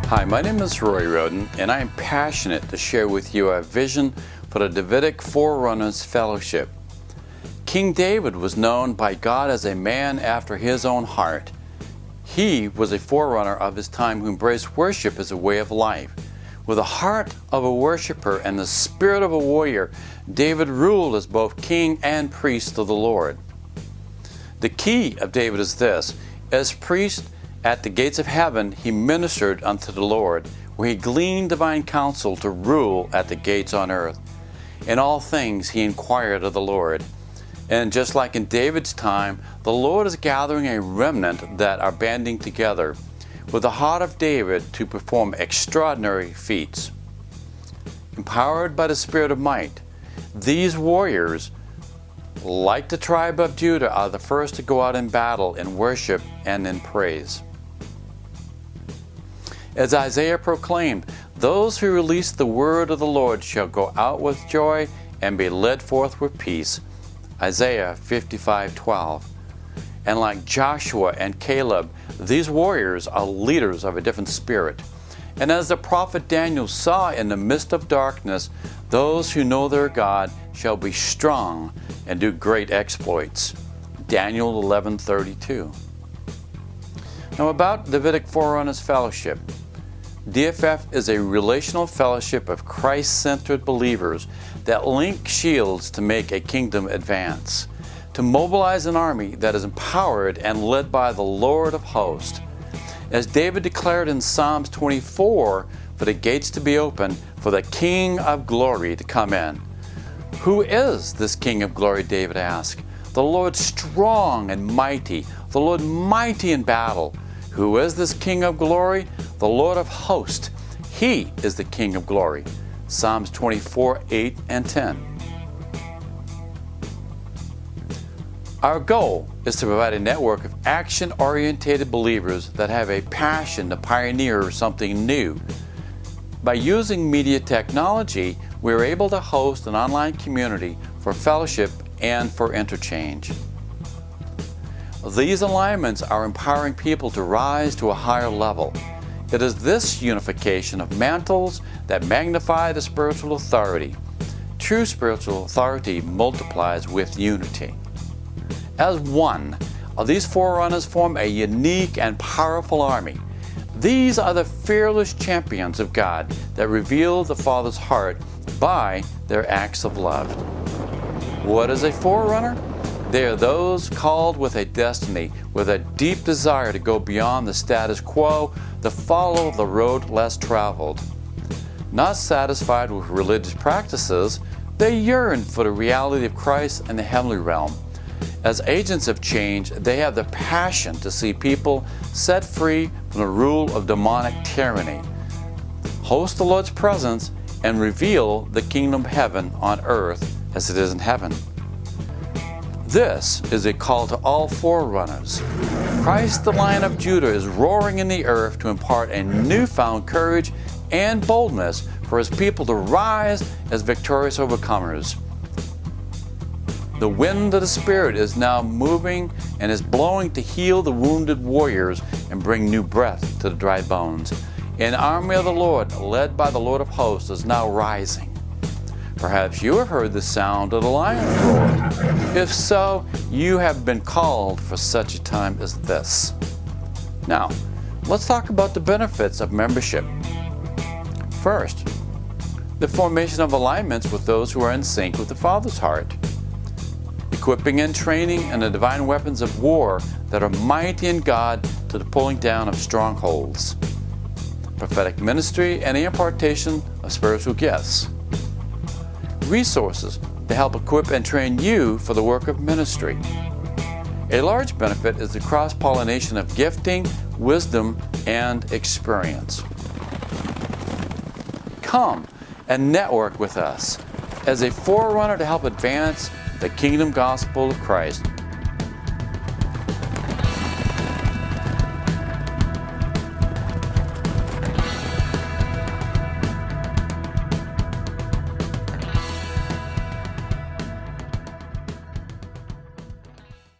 Hi, my name is Roy Roden, and I am passionate to share with you a vision for the Davidic Forerunners Fellowship. King David was known by God as a man after his own heart. He was a forerunner of his time who embraced worship as a way of life. With the heart of a worshiper and the spirit of a warrior, David ruled as both king and priest of the Lord. The key of David is this: as priest at the gates of heaven, he ministered unto the Lord, where he gleaned divine counsel to rule at the gates on earth. In all things he inquired of the Lord. And just like in David's time, the Lord is gathering a remnant that are banding together with the heart of David to perform extraordinary feats. Empowered by the spirit of might, these warriors, like the tribe of Judah, are the first to go out in battle, in worship, and in praise. As Isaiah proclaimed, those who release the word of the Lord shall go out with joy and be led forth with peace. Isaiah 55:12. And like Joshua and Caleb, these warriors are leaders of a different spirit. And as the prophet Daniel saw in the midst of darkness, those who know their God shall be strong and do great exploits. Daniel 11:32. Now about Davidic Forerunners Fellowship. DFF is a relational fellowship of Christ-centered believers that link shields to make a kingdom advance, to mobilize an army that is empowered and led by the Lord of hosts. As David declared in Psalms 24, for the gates to be opened, for the King of glory to come in. Who is this King of glory, David asked. The Lord strong and mighty, the Lord mighty in battle. Who is this King of glory? The Lord of hosts. He is the King of glory. Psalms 24:8 and 10. Our goal is to provide a network of action-oriented believers that have a passion to pioneer something new. By using media technology, we are able to host an online community for fellowship and for interchange. These alignments are empowering people to rise to a higher level. It is this unification of mantles that magnify the spiritual authority. True spiritual authority multiplies with unity. As one, these forerunners form a unique and powerful army. These are the fearless champions of God that reveal the Father's heart by their acts of love. What is a forerunner? They are those called with a destiny, with a deep desire to go beyond the status quo, to follow the road less traveled. Not satisfied with religious practices, they yearn for the reality of Christ and the heavenly realm. As agents of change, they have the passion to see people set free from the rule of demonic tyranny, host the Lord's presence, and reveal the kingdom of heaven on earth as it is in heaven. This is a call to all forerunners. Christ, the Lion of Judah, is roaring in the earth to impart a newfound courage and boldness for his people to rise as victorious overcomers. The wind of the Spirit is now moving and is blowing to heal the wounded warriors and bring new breath to the dry bones. An army of the Lord, led by the Lord of hosts, is now rising. Perhaps you have heard the sound of the lion's roar. If so, you have been called for such a time as this. Now, let's talk about the benefits of membership. First, the formation of alignments with those who are in sync with the Father's heart. Equipping and training in the divine weapons of war that are mighty in God to the pulling down of strongholds. Prophetic ministry and the impartation of spiritual gifts. Resources to help equip and train you for the work of ministry. A large benefit is the cross-pollination of gifting, wisdom, and experience. Come and network with us as a forerunner to help advance the kingdom gospel of Christ